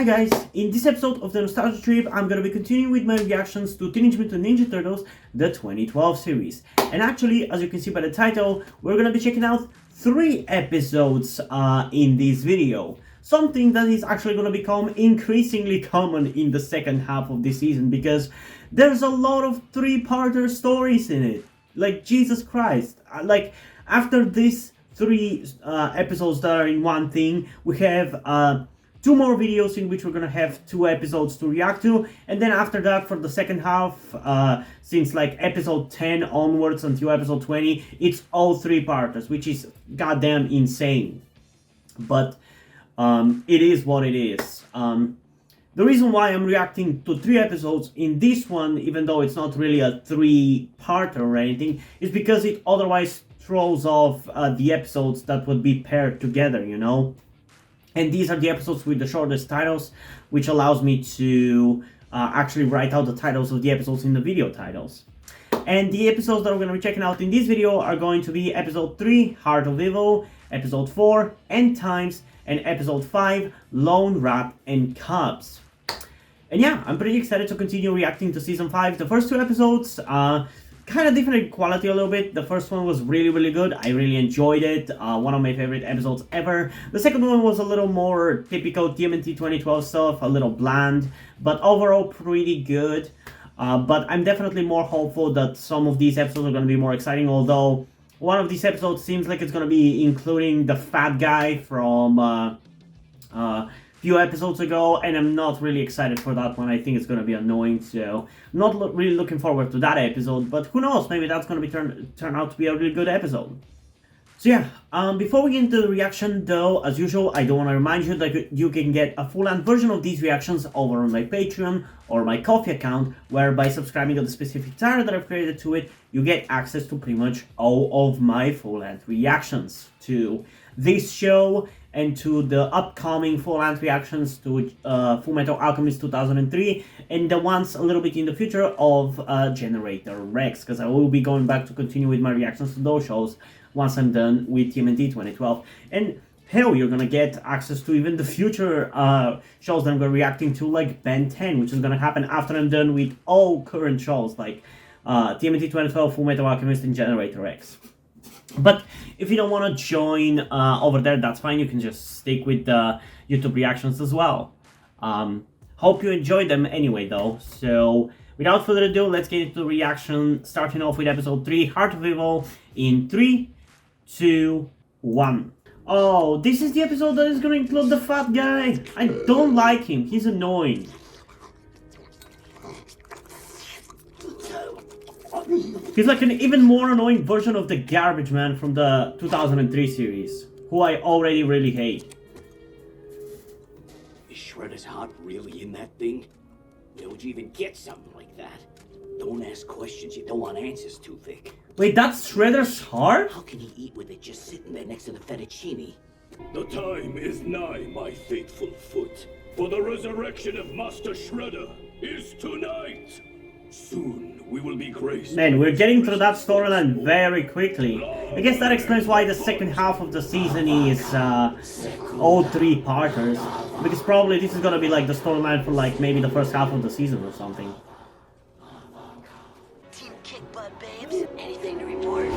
Hi guys, in this episode of the Nostalgia Trip, I'm gonna be continuing with my reactions to Teenage Mutant Ninja Turtles, the 2012 series. And actually, as you can see by the title, we're gonna be checking out 3 episodes in this video. Something that is actually gonna become increasingly common in the second half of this season, because there's a lot of 3-parter stories in it. Like, Jesus Christ. Like, after these 3 episodes that are in one thing, we have 2 more videos in which we're gonna have 2 episodes to react to, and then after that, for the second half, since like episode 10 onwards until episode 20, it's all 3-parters, which is goddamn insane. But it is what it is. The reason why I'm reacting to 3 episodes in this one, even though it's not really a 3-parter or anything, is because it otherwise throws off the episodes that would be paired together, you know? And these are the episodes with the shortest titles, which allows me to actually write out the titles of the episodes in the video titles. And the episodes that we're going to be checking out in this video are going to be Episode 3, Heart of Evil, Episode 4, End Times, and Episode 5, Lone Rat and Cubs. And yeah, I'm pretty excited to continue reacting to Season 5. The first 2 episodes, kind of different in quality a little bit. The first one was really good. I really enjoyed it. One of my favorite episodes ever. The second one was a little more typical TMNT 2012 stuff, a little bland, but overall pretty good. But I'm definitely more hopeful that some of these episodes are going to be more exciting, although one of these episodes seems like it's going to be including the fat guy from few episodes ago, and I'm not really excited for that one. I think it's going to be annoying, so I'm not really looking forward to that episode, but who knows, maybe that's going to be turn out to be a really good episode. So yeah, before we get into the reaction though, as usual, I do want to remind you that you can get a full-length version of these reactions over on my Patreon or my Ko-fi account, where by subscribing to the specific tier that I've created to it, you get access to pretty much all of my full-length reactions to this show and to the upcoming full-length reactions to Fullmetal Alchemist 2003 and the ones a little bit in the future of Generator Rex, because I will be going back to continue with my reactions to those shows once I'm done with TMNT 2012. And hell, you're gonna get access to even the future shows that I'm gonna be reacting to, like Ben 10, which is gonna happen after I'm done with all current shows like TMNT 2012, Fullmetal Alchemist, and Generator X. But if you don't want to join over there, that's fine. You can just stick with the YouTube reactions as well. Hope you enjoyed them anyway, though. So without further ado, let's get into the reaction, starting off with Episode 3, Heart of Evil, in 3, 2, 1. Oh, this is the episode that is going to include the fat guy. I don't like him. He's annoying. He's like an even more annoying version of the garbage man from the 2003 series, who I already really hate. Is Shredder's heart really in that thing? Where would you even get something like that? Don't ask questions you don't want answers too thick. Wait, that's Shredder's heart? How can he eat with it just sitting there next to the fettuccine? The time is nigh, my faithful foot, for the resurrection of Master Shredder is tonight. Soon we will be graced. Man, we're getting through that storyline very quickly. I guess that explains why the second half of the season is all 3-parters. Because probably this is gonna be like the storyline for like maybe the first half of the season or something. Team Kick Butt Babes, anything to report?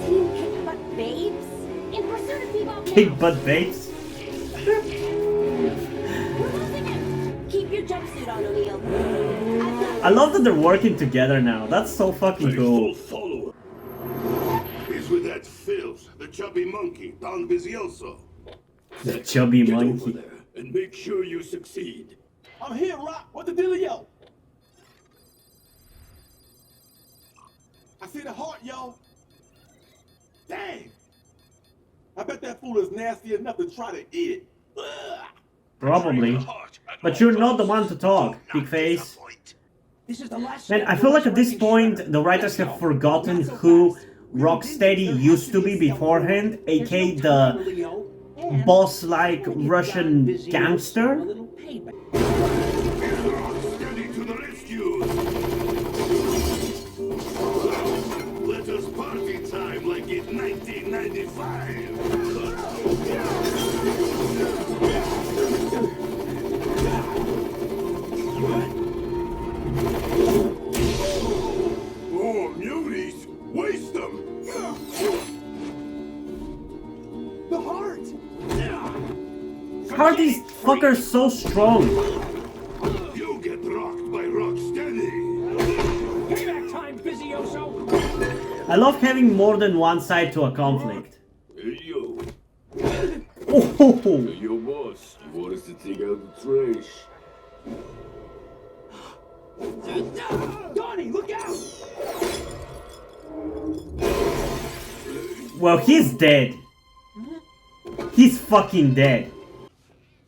Team Kick Butt Babes? In pursuit of Bebop now. Kick Butt Babes? We're losing him! Keep your jumpsuit on, O'Neill. I love that they're working together now. That's so fucking cool. Follower. He's with that filth, the chubby monkey, Don Bizioso. The chubby Get over monkey. there and make sure you succeed. I'm here, Rock. What the dealio? I see the heart, yo. Dang. I bet that fool is nasty enough to try to eat it. Ugh. Probably. But you're not the one to talk, big face. This is the last. Man, I feel like at this point, the writers have forgotten who Rocksteady used to be beforehand, aka the boss-like Russian gangster. Rocksteady to the rescue. Let us party time like it Oh, muties! Waste them! The heart! How are these fuckers so strong? You get rocked by Rocksteady! Payback time, Vizioso! I love having more than one side to a conflict. Hey, yo. Oh, Yo, boss. You want us to take out the trash? Donnie, look out! well, he's dead. He's fucking dead.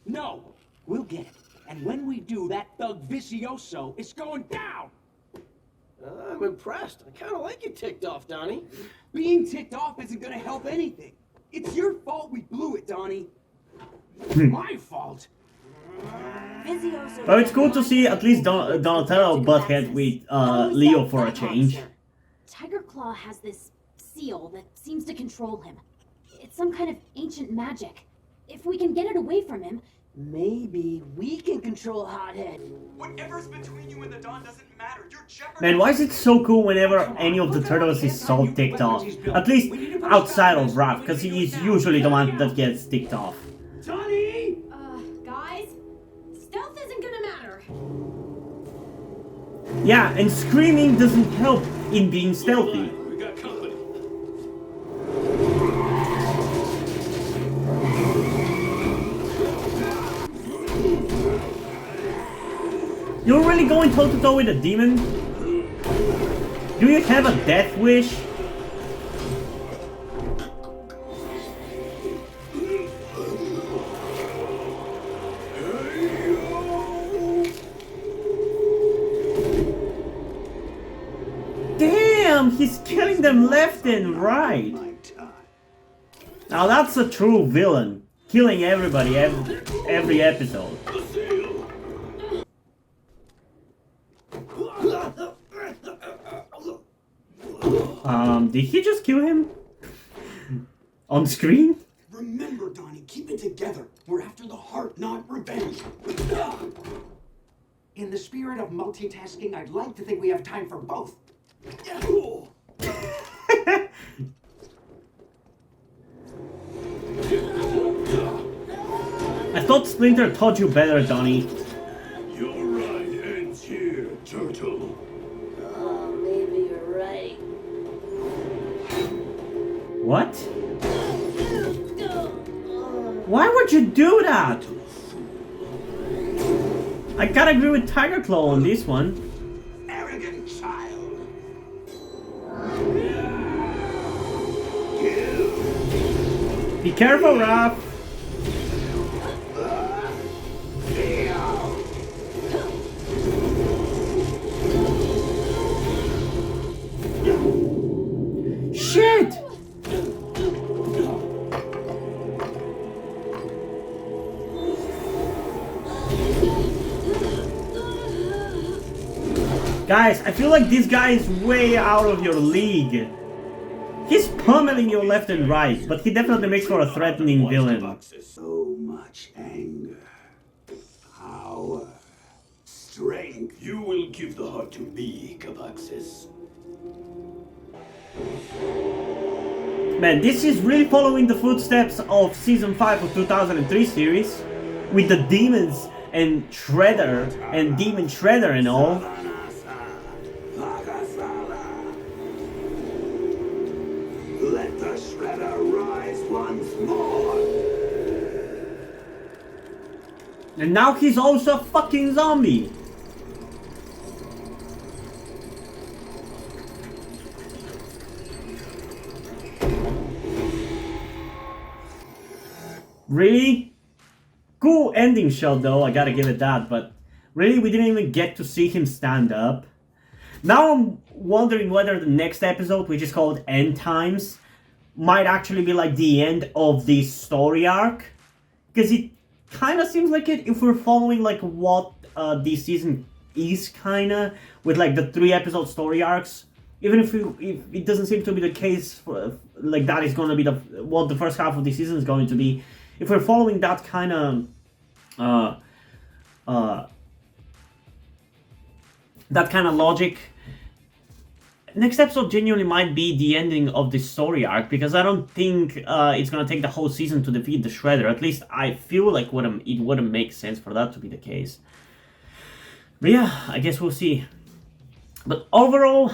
No, we'll get it. And when we do, that thug Vicioso is going down! I'm impressed. I kind of like you ticked off, Donnie. Being ticked off isn't gonna help anything. It's your fault we blew it, Donnie. My fault? Vizioso. Oh, it's cool to see at least Donatello butthead with Leo for a change. Tiger Claw has this seal that seems to control him. It's some kind of ancient magic. If we can get it away from him, Maybe we can control Hothead. Whatever's between you and the Dawn doesn't matter. You're jeopardizing. Man, why is it so cool whenever any of the turtles is so ticked off? At least outside of Raph, because he is usually the one that gets ticked off. Donnie! guys, stealth isn't gonna matter. Yeah, and screaming doesn't help in being stealthy. We got company. You're really going toe to toe with a demon? Do you have a death wish? Damn, he's killing them left and right. Now that's a true villain, killing everybody every episode. Did he just kill him? On screen? Remember, Donnie, keep it together. We're after the heart, not revenge. In the spirit of multitasking, I'd like to think we have time for both. I thought Splinter taught you better, Donnie. Your ride ends here, Turtle. Oh, maybe you're right. What? Why would you do that? I gotta agree with Tiger Claw on this one. Arrogant child. Be careful, Raph. Shit! Guys, I feel like this guy is way out of your league. He's pummeling you left and right, but he definitely makes for a threatening villain. So much anger, power, strength. You will give the heart to me, Cabaxis. Man, this is really following the footsteps of Season 5 of 2003 series, with the demons and Shredder, and Demon Shredder and all. Let the Shredder rise once more. And now he's also a fucking zombie. Really? Cool ending shot though, I gotta give it that, but really we didn't even get to see him stand up. Now I'm wondering whether the next episode, which is called End Times, might actually be like the end of this story arc. Because it kind of seems like it if we're following like what this season is kind of, with like the 3 episode story arcs. even if it doesn't seem to be the case, like that is going to be what the first half of the season is going to be. If we're following that kind of logic, next episode genuinely might be the ending of the story arc, because I don't think it's gonna take the whole season to defeat the Shredder. At least I feel like it wouldn't make sense for that to be the case. But yeah, I guess we'll see. But overall,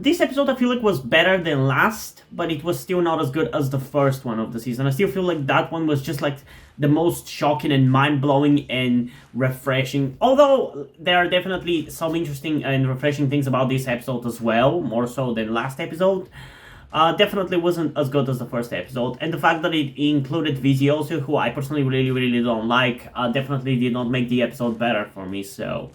this episode I feel like was better than last, but it was still not as good as the first one of the season. I still feel like that one was just like the most shocking and mind-blowing and refreshing. Although there are definitely some interesting and refreshing things about this episode as well, more so than last episode. Definitely wasn't as good as the first episode, and the fact that it included Vizioso, who I personally really don't like, definitely did not make the episode better for me, so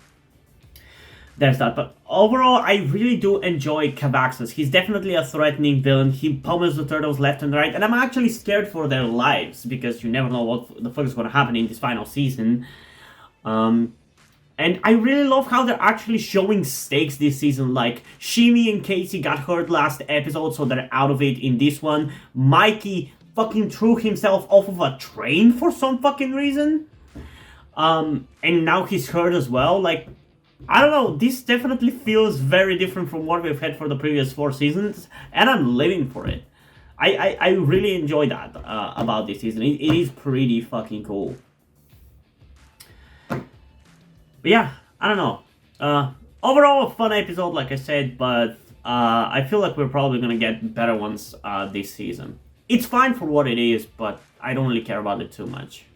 there's that. But overall, I really do enjoy Cavaxis. He's definitely a threatening villain. He pummels the turtles left and right, and I'm actually scared for their lives, because you never know what the fuck is going to happen in this final season. And I really love how they're actually showing stakes this season. Like, Shimi and Casey got hurt last episode, so they're out of it in this one. Mikey fucking threw himself off of a train for some fucking reason. And now he's hurt as well. Like, I don't know, this definitely feels very different from what we've had for the previous 4 seasons, and I'm living for it. I really enjoy that about this season. It is pretty fucking cool. But yeah, I don't know. Overall, a fun episode, like I said, but I feel like we're probably gonna get better ones this season. It's fine for what it is, but I don't really care about it too much.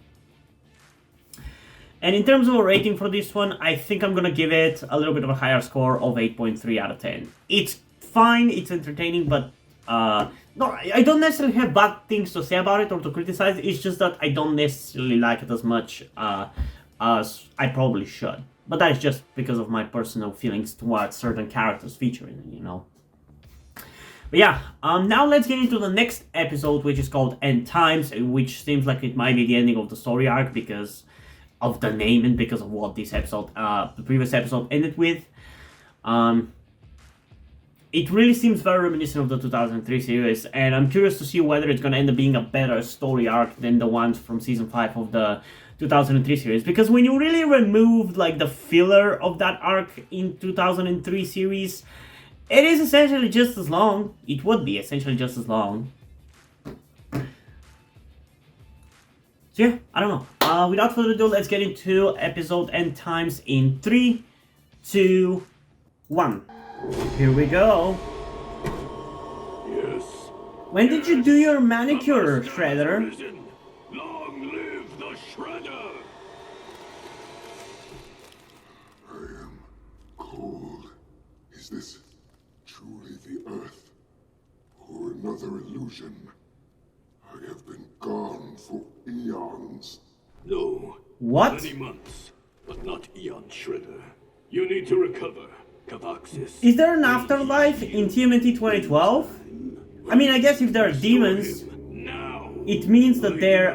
And in terms of a rating for this one, I think I'm gonna give it a little bit of a higher score of 8.3 out of 10. It's fine, it's entertaining, but no, I don't necessarily have bad things to say about it or to criticize. It's just that I don't necessarily like it as much as I probably should. But that is just because of my personal feelings towards certain characters featuring, you know. But yeah, now let's get into the next episode, which is called End Times, which seems like it might be the ending of the story arc because of the name and because of what this episode, the previous episode ended with. It really seems very reminiscent of the 2003 series, and I'm curious to see whether it's going to end up being a better story arc than the ones from season 5 of the 2003 series, because when you really removed like the filler of that arc in 2003 series, it is essentially just as long. It would be essentially just as long. So yeah, I don't know. Without further ado, let's get into episode End Times in 3, 2, 1. Here we go. Yes. When did you do your manicure, Shredder? Long live the Shredder! I am cold. Is this truly the Earth? Or another illusion? I have been gone for eons. No. What? Many months, but not eon, Shredder. You need to recover, Cavaxis. Is there an afterlife in TMNT 2012? I mean, I guess if there are demons, Now. it means that there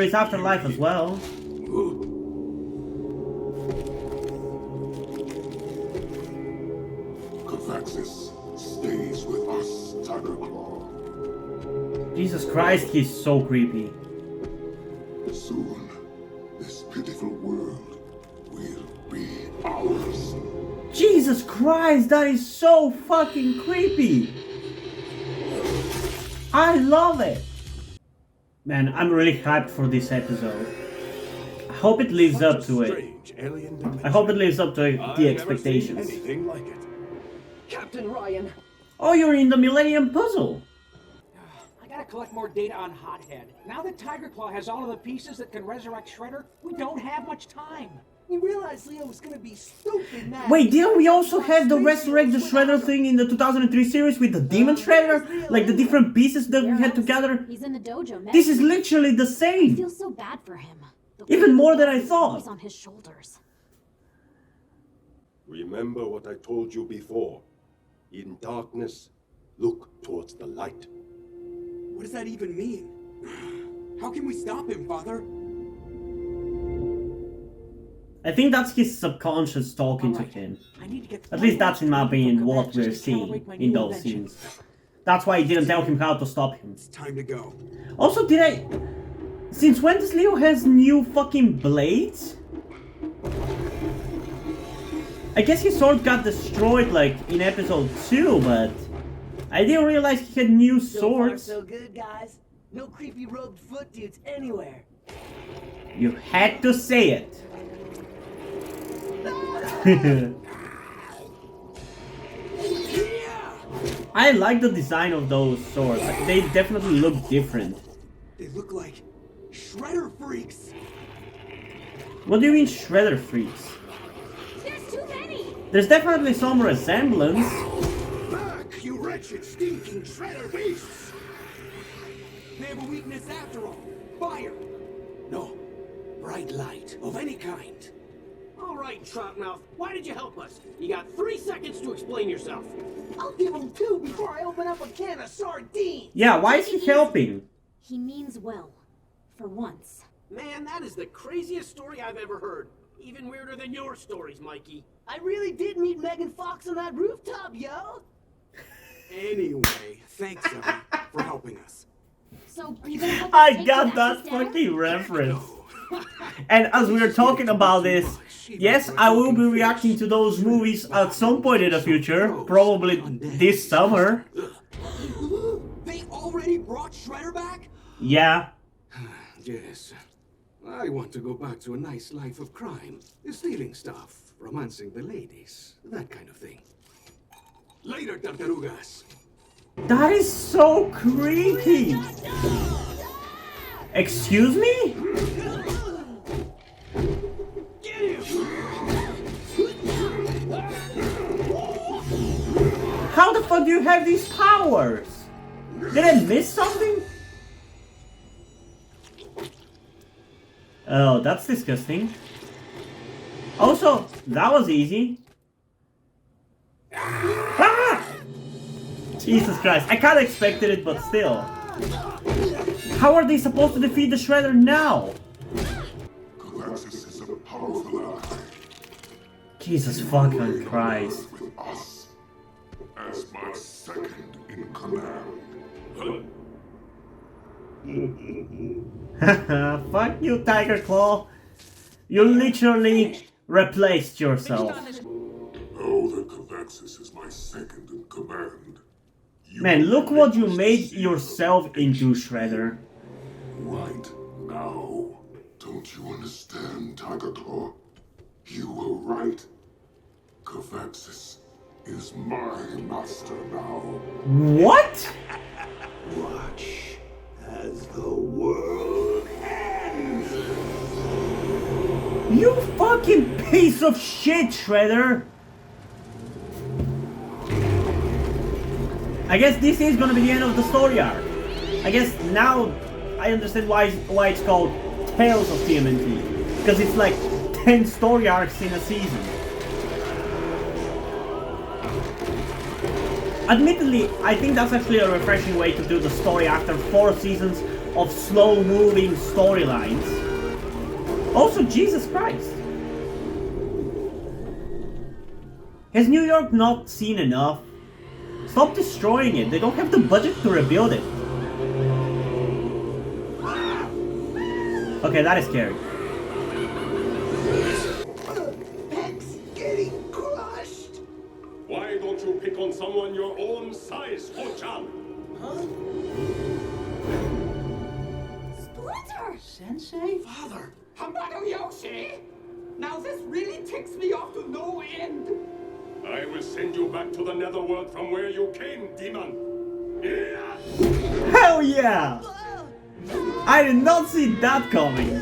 is afterlife as well. Cavaxis stays with us, Tigerclaw. Jesus Christ, he's so creepy. Soon, this pitiful world will be ours. Jesus Christ, that is so fucking creepy. I love it. Man, I'm really hyped for this episode. I hope it lives up to it. I hope it lives up to the expectations. Anything like it. Captain Ryan, Oh, you're in the Millennium Puzzle. I gotta collect more data on Hothead. Now that Tigerclaw has all of the pieces that can resurrect Shredder, we don't have much time. you realized Leo was gonna be stupid mad. Wait, didn't we also have the Resurrect the Shredder thing in the 2003 series with the Demon Shredder? Like the different pieces that we had together? He's in the dojo. This is literally the I same. feel so bad for him. The Even weight more of than I life is thought. always on his shoulders. Remember what I told you before. In darkness, look towards the light. What does that even mean? How can we stop him, Father? I think that's his subconscious talking to him. I need to get At least that's, in my opinion, what we're seeing in those scenes. That's why he didn't tell him how to stop him. It's time to go. Also, since when does Leo has new fucking blades? I guess his sword got destroyed, like, in episode 2, but I didn't realize he had new swords. So far, so good, guys. No creepy robed foot dudes anywhere. You had to say it. I like the design of those swords. They definitely look different. They look like shredder freaks. What do you mean shredder freaks? There's too many! There's definitely some resemblance. Back, you wretched, stinking shredder beasts! They have a weakness after all. Fire. No. Bright light of any kind. All right, Troutmouth, why did you help us? You got 3 seconds to explain yourself. I'll give him 2 before I open up a can of sardines. Yeah, why is he helping? He means well. For once. Man, that is the craziest story I've ever heard. Even weirder than your stories, Mikey. I really did meet Megan Fox on that rooftop, yo. Anyway, thanks, Evan, for helping us. So, are you gonna help us I take got the that axes down? fucking reference. And as we were talking about this, yes, I will be reacting to those movies at some point in the future, probably this summer. They already brought Shredder back? Yeah. Yes. I want to go back to a nice life of crime. Stealing stuff, romancing the ladies, that kind of thing. Later, Tartarugas. That is so creepy. Excuse me? How the fuck do you have these powers? Did I miss something? Oh, that's disgusting. Also, that was easy. Ah! Jesus Christ, I kinda expected it, but still. How are they supposed to defeat the Shredder now? Galactus is a powerful ally. Jesus fucking Christ. With us as my second in command. Fuck you, Tiger Claw. You literally replaced yourself. Know that Galactus is my second in command. Man, look what you made yourself into, Shredder. Right now. Don't you understand, Tiger Claw? You were right. Galactus is my master now. What? Watch as the world ends. You fucking piece of shit, Shredder! I guess this is gonna be the end of the story arc. I guess now I understand why it's called Tales of TMNT. Because it's like 10 story arcs in a season. Admittedly, I think that's actually a refreshing way to do the story after 4 seasons of slow-moving storylines. Also, Jesus Christ. Has New York not seen enough? Stop destroying it. They don't have the budget to rebuild it. Okay, that is scary. Heck's getting crushed. Why don't you pick on someone your own size, Ho-chan? Splinter! Sensei? Father, Hamato Yoshi! Now this really ticks me off to no end. I will send you back to the netherworld from where you came, demon. Yeah. Hell yeah! I did not see that coming.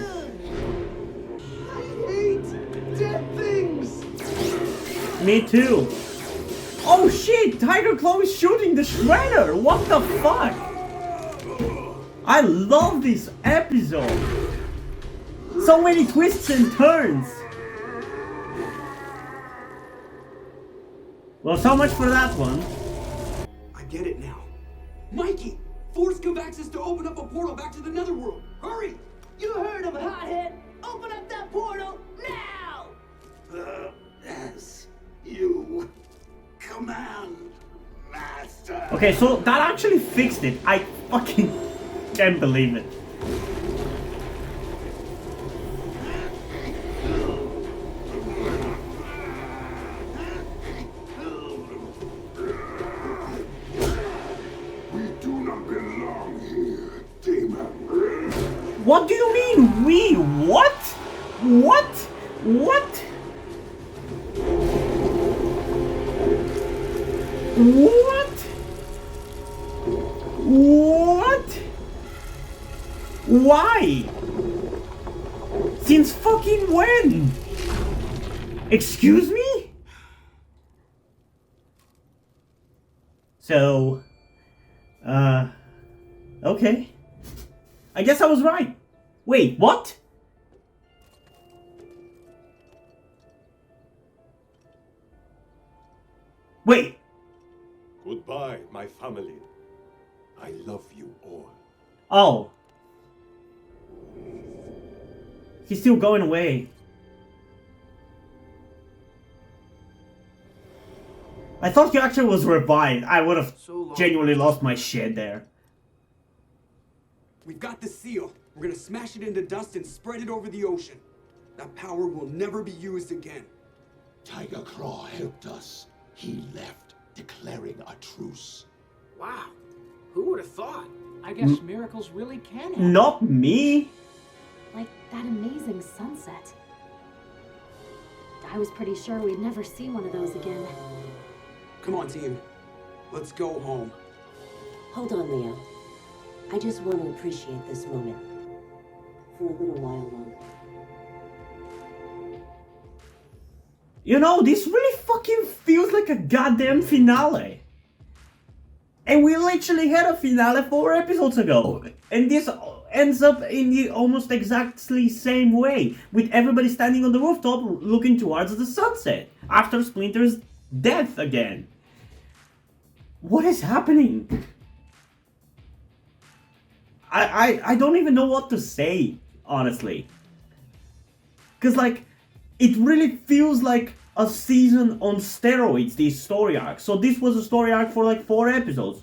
I hate dead things. Me too. Oh shit! Tiger Claw is shooting the Shredder! What the fuck? I love this episode! So many twists and turns! Well, so much for that one. I get it now. Mikey, force Kavaxis to open up a portal back to the netherworld. Hurry! You heard him, hothead. Open up that portal now. Yes, you command, master. Okay, so that actually fixed it. I fucking can't believe it. We do not belong here, demon. What do you mean, we? What? What? What? What? What? Why? Since fucking when? Excuse me? So, okay. I guess I was right. Wait, what? Wait. Goodbye, my family. I love you all. Oh. He's still going away. I thought he actually was revived. I would have genuinely lost my shit there. We've got the seal. We're gonna smash it into dust and spread it over the ocean. That power will never be used again. Tiger Claw helped us. He left, declaring a truce. Wow. Who would have thought? I guess miracles really can happen. Not me. Like that amazing sunset. I was pretty sure we'd never see one of those again. Come on, team. Let's go home. Hold on, Leo. I just want to appreciate this moment. For a little while longer. You know, this really fucking feels like a goddamn finale. And we literally had a finale 4 episodes ago. And this ends up in the almost exactly same way. With everybody standing on the rooftop looking towards the sunset. After Splinter's death again. What is happening? I don't even know what to say, honestly. Because, like, it really feels like a season on steroids, these story arcs. So this was a story arc for like 4 episodes.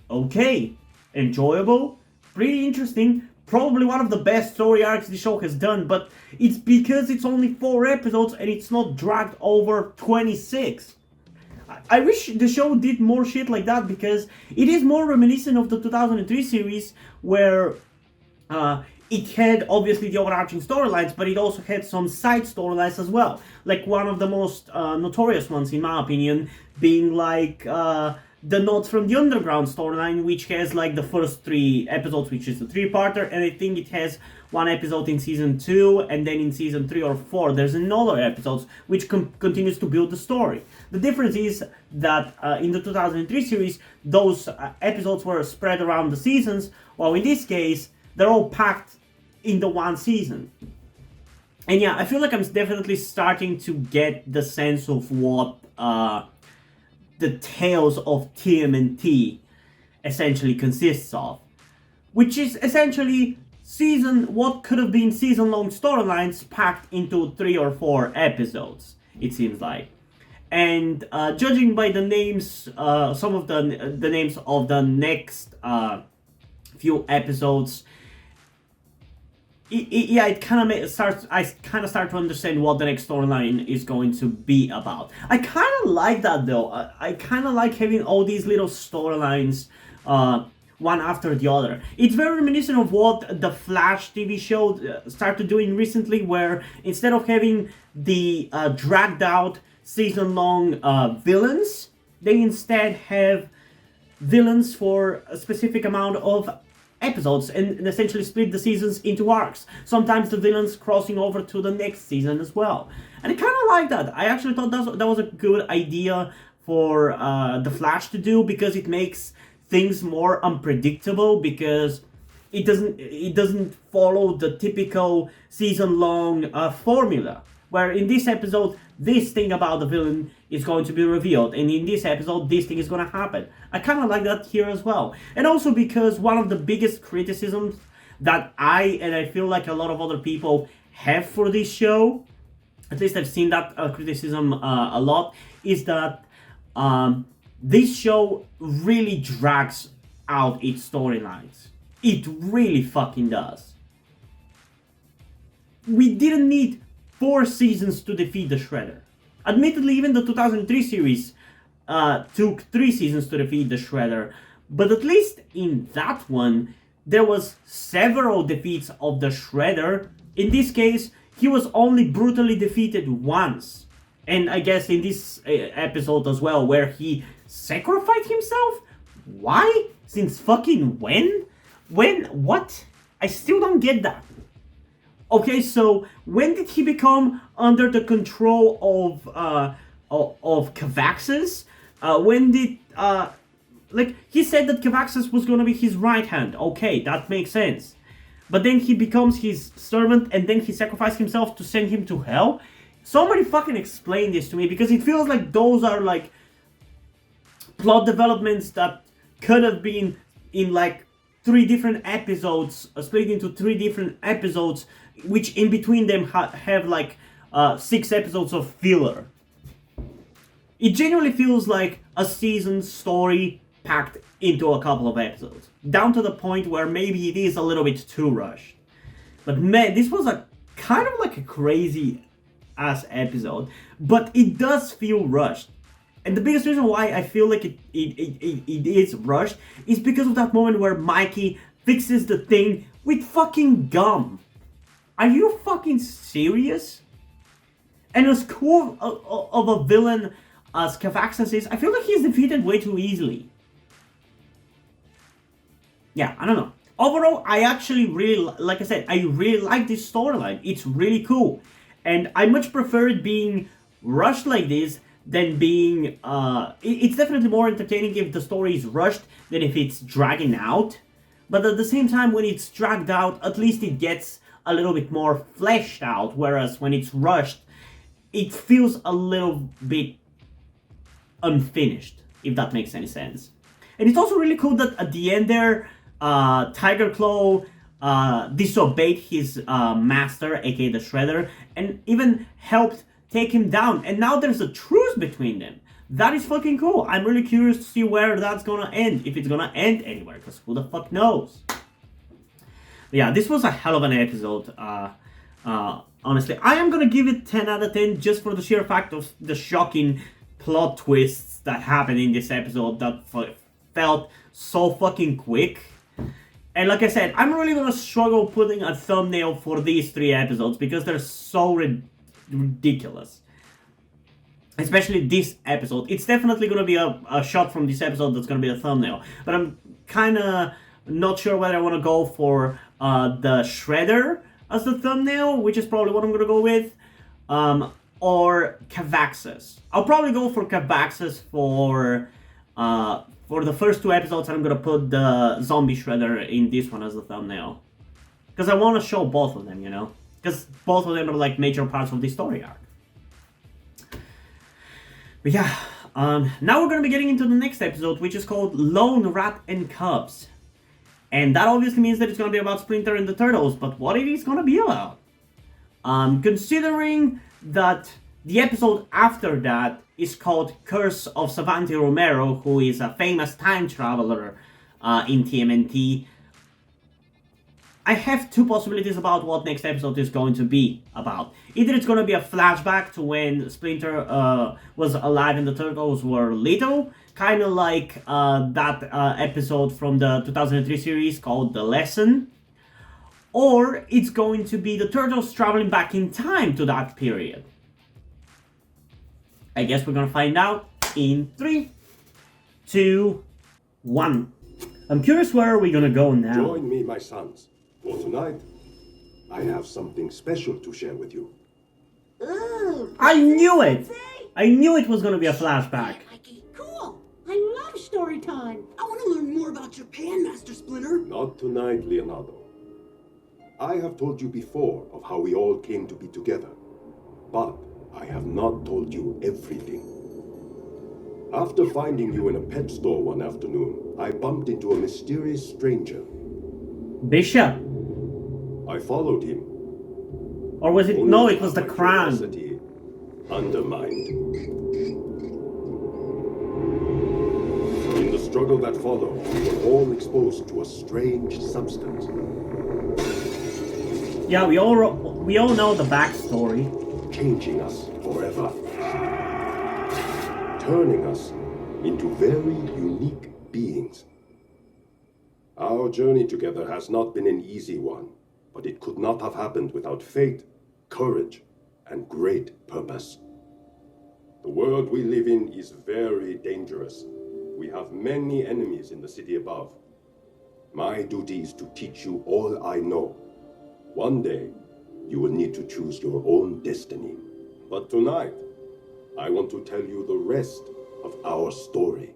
Okay, enjoyable, pretty interesting, probably one of the best story arcs the show has done, but it's because it's only 4 episodes and it's not dragged over 26. I wish the show did more shit like that, because it is more reminiscent of the 2003 series, where it had obviously the overarching storylines, but it also had some side storylines as well. Like one of the most notorious ones, in my opinion, being like the Notes from the Underground storyline, which has like the first 3 episodes, which is a 3-parter, and I think it has 1 episode in season 2, and then in season 3 or 4 there's another episode which continues to build the story. The difference is that in the 2003 series, those episodes were spread around the seasons, while in this case, they're all packed in the 1 season. And yeah, I feel like I'm definitely starting to get the sense of what the Tales of TMNT essentially consists of. Which is essentially what could have been season-long storylines packed into 3 or 4 episodes, it seems like. And judging by the names, some of the names of the next few episodes, it kind of starts. I kind of start to understand what the next storyline is going to be about. I kind of like that though. I kind of like having all these little storylines, one after the other. It's very reminiscent of what the Flash TV show started doing recently, where instead of having the dragged out season-long villains, they instead have villains for a specific amount of episodes and essentially split the seasons into arcs. Sometimes the villains crossing over to the next season as well. And I kind of like that. I actually thought that was a good idea for the Flash to do, because it makes things more unpredictable, because it doesn't follow the typical season-long formula. Where in this episode, this thing about the villain is going to be revealed, and in this episode, this thing is going to happen. I kind of like that here as well. And also because one of the biggest criticisms that I feel like a lot of other people have for this show at least I've seen that criticism a lot, is that this show really drags out its storylines. It really fucking does. We didn't need 4 seasons to defeat the Shredder. Admittedly, even the 2003 series took 3 seasons to defeat the Shredder, but at least in that one, there was several defeats of the Shredder. In this case, he was only brutally defeated once. And I guess in this episode as well, where he sacrificed himself? Why? Since fucking when? When? What? I still don't get that. Okay, so when did he become under the control of Cavaxis? When did like he said that Cavaxis was gonna be his right hand? Okay, that makes sense. But then he becomes his servant, and then he sacrificed himself to send him to hell. Somebody fucking explain this to me, because it feels like those are like plot developments that could have been in like 3 different episodes, split into 3 different episodes, which in between them have like 6 episodes of filler. It genuinely feels like a season story packed into a couple of episodes, down to the point where maybe it is a little bit too rushed. But man, this was a kind of like a crazy ass episode, but it does feel rushed. And the biggest reason why I feel like it is rushed is because of that moment where Mikey fixes the thing with fucking gum. Are you fucking serious? And as cool of a villain as Cavaxis is, I feel like he's defeated way too easily. Yeah, I don't know. Overall, I actually really, like I said, I really like this storyline. It's really cool. And I much prefer it being rushed like this than being... it's definitely more entertaining if the story is rushed than if it's dragging out. But at the same time, when it's dragged out, at least it gets a little bit more fleshed out. Whereas when it's rushed, it feels a little bit unfinished, if that makes any sense. And it's also really cool that at the end there, Tiger Claw disobeyed his master, aka the Shredder, and even helped take him down. And now there's a truce between them. That is fucking cool. I'm really curious to see where that's gonna end, if it's gonna end anywhere, because who the fuck knows. But yeah, this was a hell of an episode. Honestly, I am gonna give it 10 out of 10 just for the sheer fact of the shocking plot twists that happened in this episode that felt so fucking quick. And like I said, I'm really gonna struggle putting a thumbnail for these 3 episodes because they're so ridiculous. Especially this episode. It's definitely gonna be a shot from this episode that's gonna be a thumbnail. But I'm kinda not sure whether I wanna go for the Shredder as the thumbnail, which is probably what I'm gonna go with. Or Cavaxis. I'll probably go for Cavaxis for the first 2 episodes, and I'm gonna put the zombie Shredder in this one as the thumbnail. Because I want to show both of them, you know? Because both of them are like major parts of the story arc. But yeah, now we're gonna be getting into the next episode, which is called Lone Rat and Cubs. And that obviously means that it's gonna be about Splinter and the Turtles, but what it is gonna be about? Considering that the episode after that is called Curse of Savanti Romero, who is a famous time traveler in TMNT. I have 2 possibilities about what next episode is going to be about. Either it's going to be a flashback to when Splinter was alive and the Turtles were little, kind of like that episode from the 2003 series called The Lesson. Or it's going to be the Turtles traveling back in time to that period. I guess we're gonna find out in 3, 2, 1. I'm curious where we're gonna go now. Join me, my sons. For tonight, I have something special to share with you. Ooh, I knew it! I knew it was gonna be a flashback. Cool. I love story time. I want to learn more about Japan, Master Splinter. Not tonight, Leonardo. I have told you before of how we all came to be together, but I have not told you everything. After finding you in a pet store one afternoon, I bumped into a mysterious stranger. Bishop. I followed him. Or was it? Only No, to it was have the my crown. curiosity undermined. In the struggle that followed, we were all exposed to a strange substance. Yeah, we all know the backstory. Changing us forever. Turning us into very unique beings. Our journey together has not been an easy one, but it could not have happened without faith, courage, and great purpose. The world we live in is very dangerous. We have many enemies in the city above. My duty is to teach you all I know. One day, you will need to choose your own destiny. But tonight, I want to tell you the rest of our story.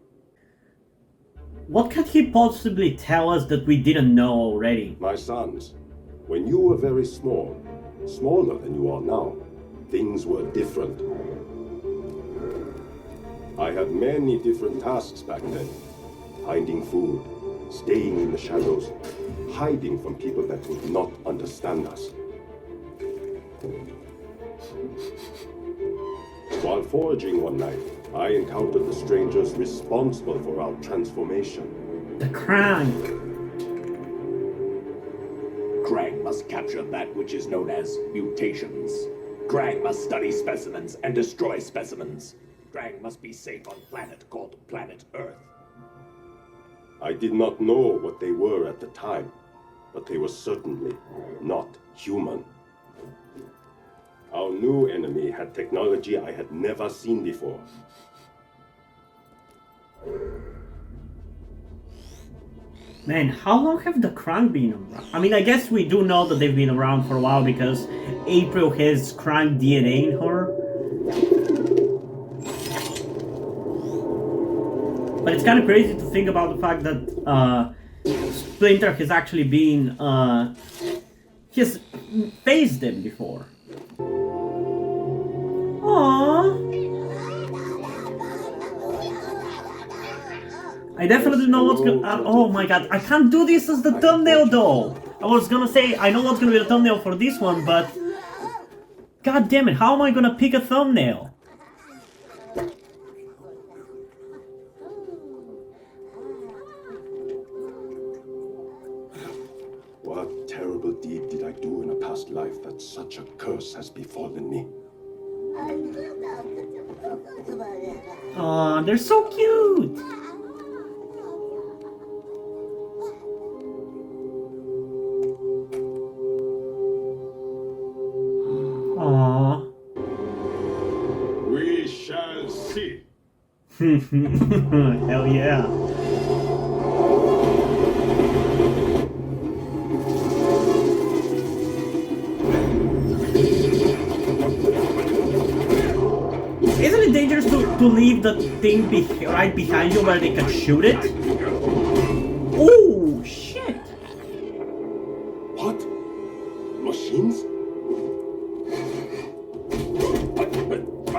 What can he possibly tell us that we didn't know already? My sons, when you were very small, smaller than you are now, things were different. I had many different tasks back then. Finding food, staying in the shadows, hiding from people that would not understand us. While foraging one night, I encountered the strangers responsible for our transformation. The Krang. Krang must capture that which is known as mutations. Krang must study specimens and destroy specimens. Krang must be safe on planet called Planet Earth. I did not know what they were at the time, but they were certainly not human. Our new enemy had technology I had never seen before. Man, how long have the Krang been around? I mean, I guess we do know that they've been around for a while because April has Krang DNA in her. But it's kind of crazy to think about the fact that Splinter has actually been, he's faced them before. Aww. I definitely know what's gonna. Oh my god, I can't do this as the thumbnail though! I was gonna say, I know what's gonna be the thumbnail for this one, but. God damn it, how am I gonna pick a thumbnail? What terrible deed did I do in a past life that such a curse has befallen me? Aw, they're so cute! Aww. We shall see. Hell yeah. Isn't it dangerous to leave the thing right behind you where they can shoot it? Oh shit! What? Machines?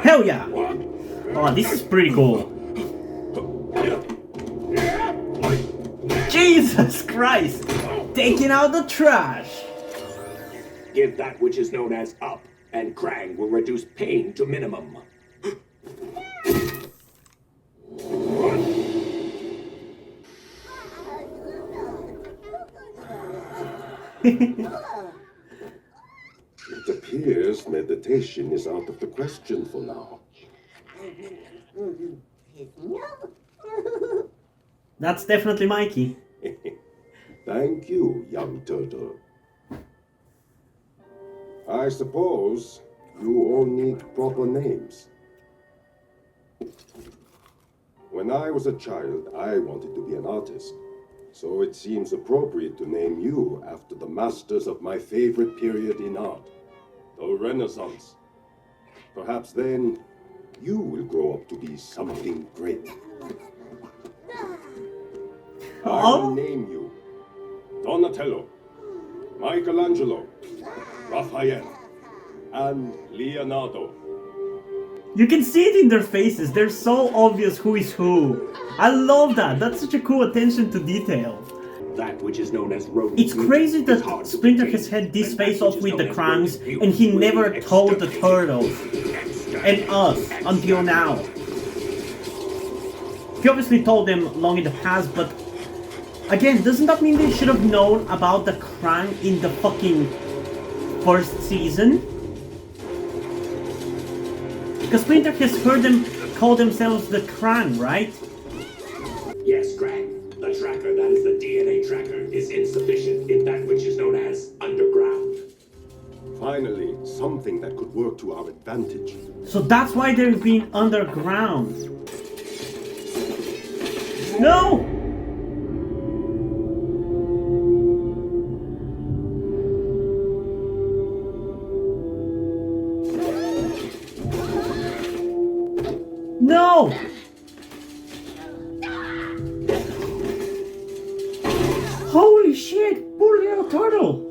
Hell yeah! Oh, this is pretty cool. Jesus Christ! Taking out the trash! Give that which is known as up, and Krang will reduce pain to minimum. It appears meditation is out of the question for now. That's definitely Mikey. Thank you, young turtle. I suppose you all need proper names. When I was a child, I wanted to be an artist. So it seems appropriate to name you after the masters of my favorite period in art, the Renaissance. Perhaps then you will grow up to be something great. I will name you Donatello, Michelangelo, Raphael, and Leonardo. You can see it in their faces, they're so obvious who is who. I love that, that's such a cool attention to detail. That which is known as rodent. It's crazy that Splinter has had this face-off with the Krangs and he never told the turtles. and us until now. He obviously told them long in the past, but again, doesn't that mean they should have known about the Krang in the fucking first season? Because Splinter has heard them call themselves the Krang, right? Yes, Krang. The tracker, that is the DNA tracker, is insufficient in that which is known as underground. Finally, something that could work to our advantage. So that's why they're being underground. No! No! Holy shit! Poor little turtle!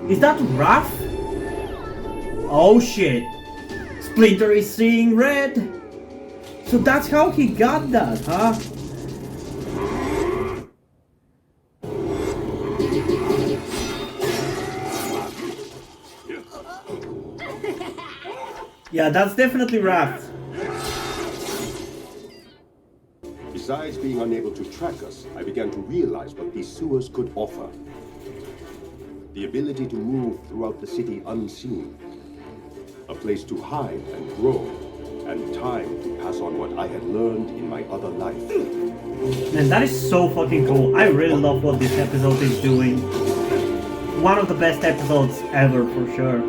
Is that Raph? Oh shit! Splinter is seeing red! So that's how he got that, huh? Yeah, that's definitely Raph. Besides being unable to track us, I began to realize what these sewers could offer. The ability to move throughout the city unseen. A place to hide and grow, and time to pass on what I had learned in my other life. Man, that is so fucking cool. I really love what this episode is doing. One of the best episodes ever, for sure.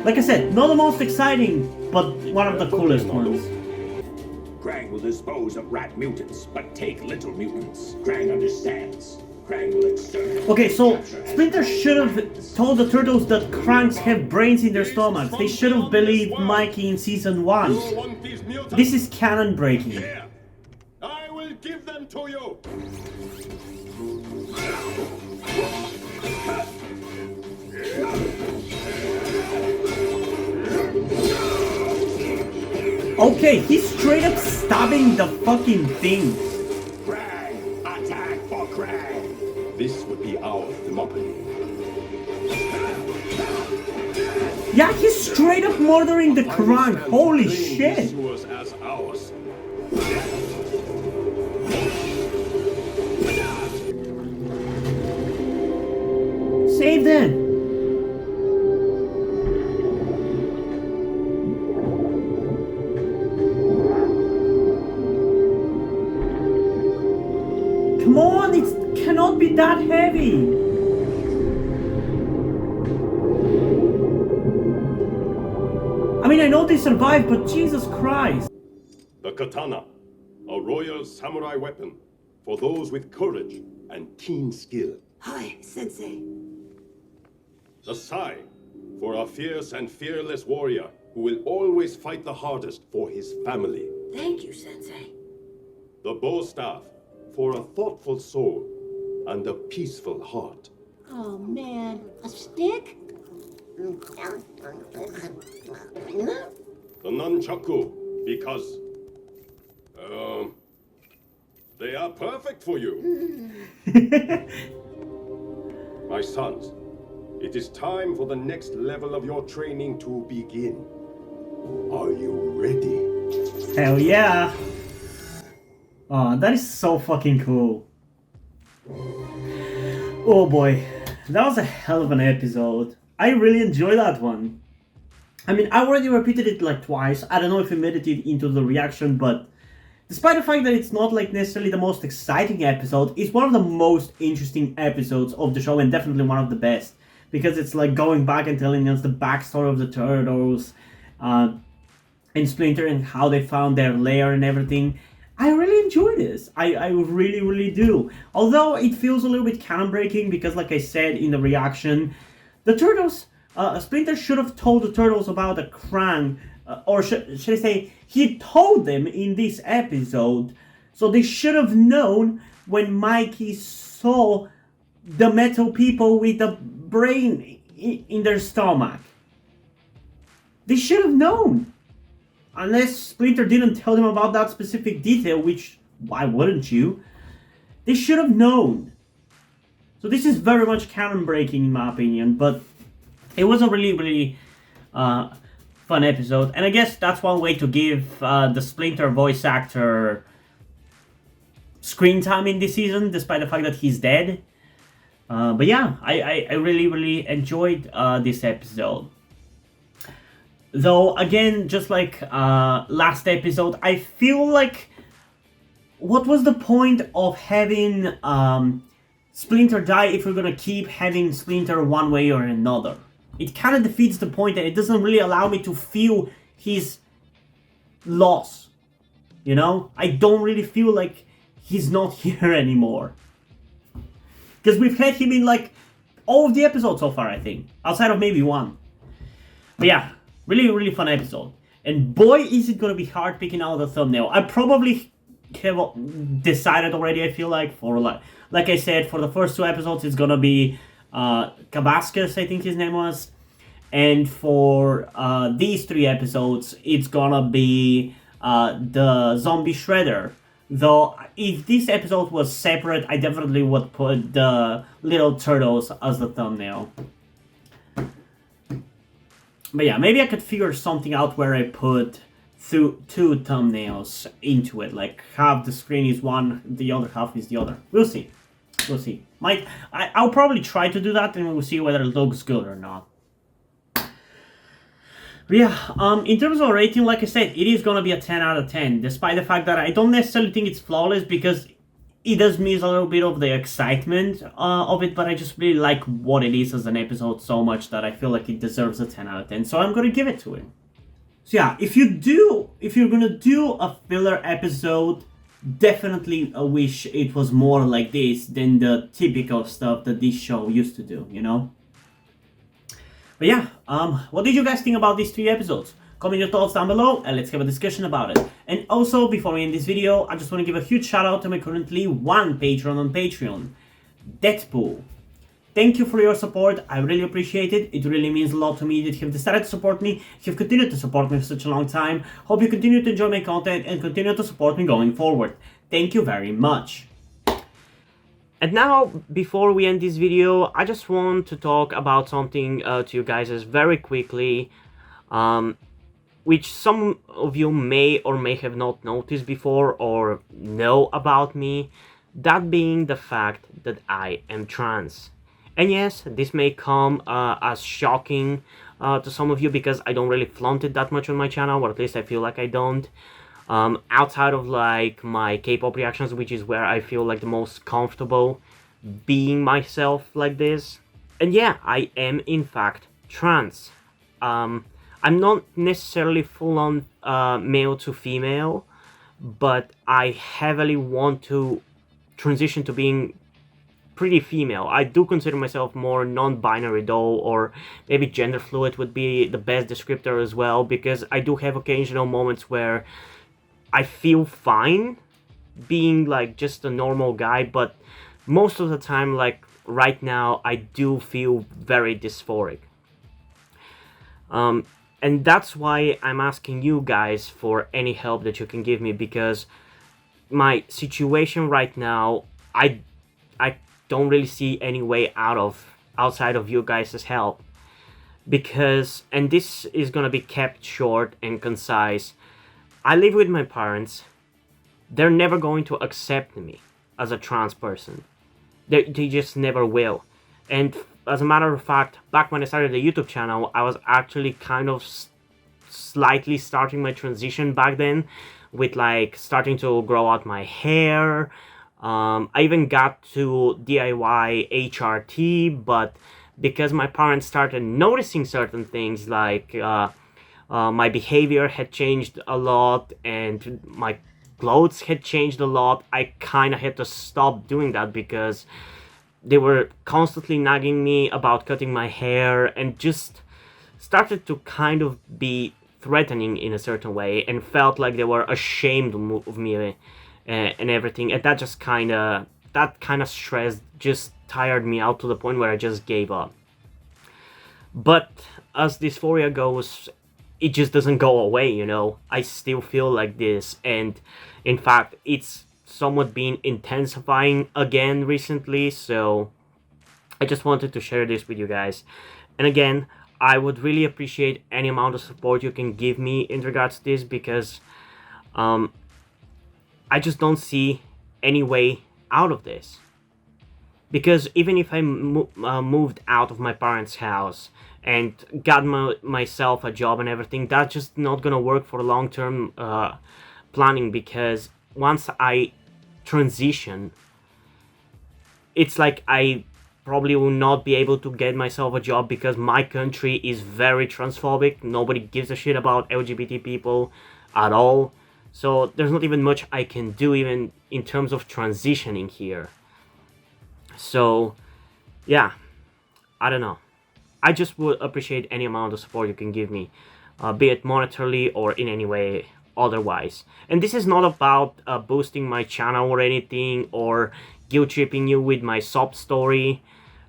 Like I said, not the most exciting, but one of the coolest ones. Krang will dispose of rat mutants, but take little mutants. Krang understands. Krang will exterminate. Okay, so Splinter should have told the turtles that Krangs have brains in their stomachs. They should have believed Mikey in season 1. This is canon breaking. I will give them to you. Okay, he's straight up stabbing the fucking thing. Krang! Attack for Krang! This would be our Thermopylae. Yeah, he's straight up murdering the Krang. Holy shit! Sewers as ours. Save them! Come on, it cannot be that heavy! I mean, I know they survived, but Jesus Christ! The katana, a royal samurai weapon for those with courage and keen skill. Hi, Sensei. The sai, for a fierce and fearless warrior who will always fight the hardest for his family. Thank you, Sensei. The bow staff, for a thoughtful soul and a peaceful heart. Oh man, a stick? The nunchaku, because they are perfect for you. My sons, it is time for the next level of your training to begin. Are you ready? Hell yeah! Oh, that is so fucking cool. Oh boy, that was a hell of an episode. I really enjoyed that one. I mean, I already repeated it like twice. I don't know if we made it into the reaction, but despite the fact that it's not like necessarily the most exciting episode, it's one of the most interesting episodes of the show and definitely one of the best. Because it's like going back and telling us the backstory of the Turtles and Splinter and how they found their lair and everything. I really enjoy this. I really, really do. Although it feels a little bit canon breaking because, like I said in the reaction, the Turtles, Splinter should have told the Turtles about the Krang, or should I say, he told them in this episode, so they should have known when Mikey saw the metal people with the brain in their stomach. They should have known. Unless Splinter didn't tell them about that specific detail, which, why wouldn't you? They should have known. So this is very much canon breaking in my opinion, but it was a really fun episode, and I guess that's one way to give the Splinter voice actor screen time in this season, despite the fact that he's dead. But yeah, I really enjoyed this episode. Though, again, just like last episode, I feel like what was the point of having Splinter die if we're gonna keep having Splinter one way or another? It kind of defeats the point, and it doesn't really allow me to feel his loss. You know? I don't really feel like he's not here anymore. Because we've had him in like all of the episodes so far, I think. Outside of maybe one. But yeah, really fun episode. And boy, is it gonna be hard picking out the thumbnail. I probably have decided already, I feel like, for like I said, for the first 2 episodes, it's gonna be Cabascus, I think his name was. And for these 3 episodes, it's gonna be the Zombie Shredder. Though, if this episode was separate, I definitely would put the little turtles as the thumbnail. But yeah, maybe I could figure something out where I put 2 thumbnails into it. Like, half the screen is one, the other half is the other. We'll see. We'll see. I'll probably try to do that, and we'll see whether it looks good or not. But yeah, in terms of rating, like I said, it is gonna be a 10 out of 10, despite the fact that I don't necessarily think it's flawless, because it does miss a little bit of the excitement of it, but I just really like what it is as an episode so much that I feel like it deserves a 10 out of 10, so I'm gonna give it to it. So yeah, if you're gonna do a filler episode, definitely wish it was more like this than the typical stuff that this show used to do, you know? But yeah, what did you guys think about these 3 episodes? Comment your thoughts down below and let's have a discussion about it. And also, before we end this video, I just want to give a huge shout out to my currently 1 patron on Patreon, Deadpool. Thank you for your support, I really appreciate it. It really means a lot to me that you have decided to support me, you have continued to support me for such a long time. Hope you continue to enjoy my content and continue to support me going forward. Thank you very much. And now, before we end this video, I just want to talk about something to you guys very quickly, which some of you may or may have not noticed before or know about me, that being the fact that I am trans. And yes, this may come as shocking to some of you because I don't really flaunt it that much on my channel, or at least I feel like I don't. Outside of like my K-pop reactions, which is where I feel like the most comfortable being myself like this. And yeah, I am in fact trans. I'm not necessarily full-on male to female, but I heavily want to transition to being pretty female. I do consider myself more non-binary though, or maybe gender fluid would be the best descriptor as well, because I do have occasional moments where I feel fine being like just a normal guy, but most of the time, like right now, I do feel very dysphoric. And that's why I'm asking you guys for any help that you can give me, because my situation right now, I don't really see any way outside of you guys' help. Because, and this is gonna be kept short and concise, I live with my parents. They're never going to accept me as a trans person. They just never will. And as a matter of fact, back when I started the YouTube channel, I was actually kind of slightly starting my transition back then, with like starting to grow out my hair. I even got to DIY HRT, but because my parents started noticing certain things, like my behavior had changed a lot and my clothes had changed a lot, I kind of had to stop doing that because they were constantly nagging me about cutting my hair and just started to kind of be threatening in a certain way, and felt like they were ashamed of me and everything. And that just kind of stress just tired me out to the point where I just gave up. But as dysphoria goes, it just doesn't go away, you know. I still feel like this, and in fact it's somewhat been intensifying again recently. So I just wanted to share this with you guys. And again, I would really appreciate any amount of support you can give me in regards to this, because I just don't see any way out of this. Because even if I moved out of my parents' house and got myself a job and everything, that's just not gonna work for long-term planning, because once I transition, it's like I probably will not be able to get myself a job, because my country is very transphobic. Nobody gives a shit about LGBT people at all. So there's not even much I can do even in terms of transitioning here. So yeah, I don't know. I just would appreciate any amount of support you can give me, be it monetarily or in any way otherwise. And this is not about boosting my channel or anything, or guilt tripping you with my sob story.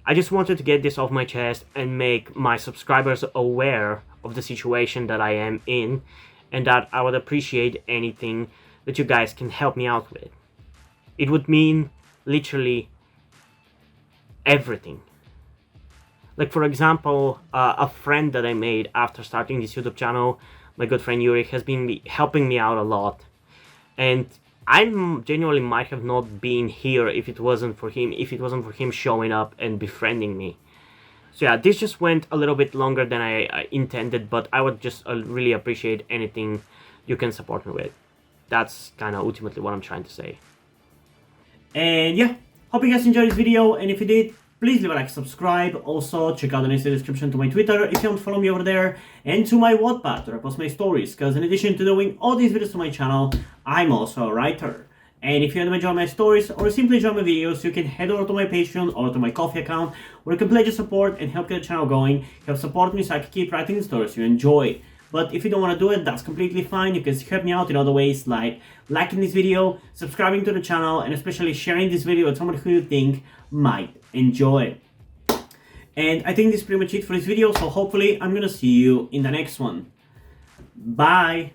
I just wanted to get this off my chest and make my subscribers aware of the situation that I am in, and that I would appreciate anything that you guys can help me out with. It would mean literally everything. Like, for example, a friend that I made after starting this YouTube channel, my good friend Yuri, has been helping me out a lot. And I genuinely might have not been here if it wasn't for him showing up and befriending me. So yeah, this just went a little bit longer than I intended, but I would just really appreciate anything you can support me with. That's kind of ultimately what I'm trying to say. And yeah, hope you guys enjoyed this video, and if you did, please leave a like, subscribe. Also, check out the next description to my Twitter if you want to follow me over there, and to my Wattpad where I post my stories, because in addition to doing all these videos to my channel, I'm also a writer. And if you enjoy my stories or simply enjoy my videos, you can head over to my Patreon or to my Ko-fi account, where you can pledge your support and help get the channel going, help support me so I can keep writing the stories you enjoy. But if you don't want to do it, that's completely fine. You can help me out in other ways, like liking this video, subscribing to the channel, and especially sharing this video with someone who you think might enjoy. And I think this is pretty much it for this video, so hopefully I'm gonna see you in the next one. Bye!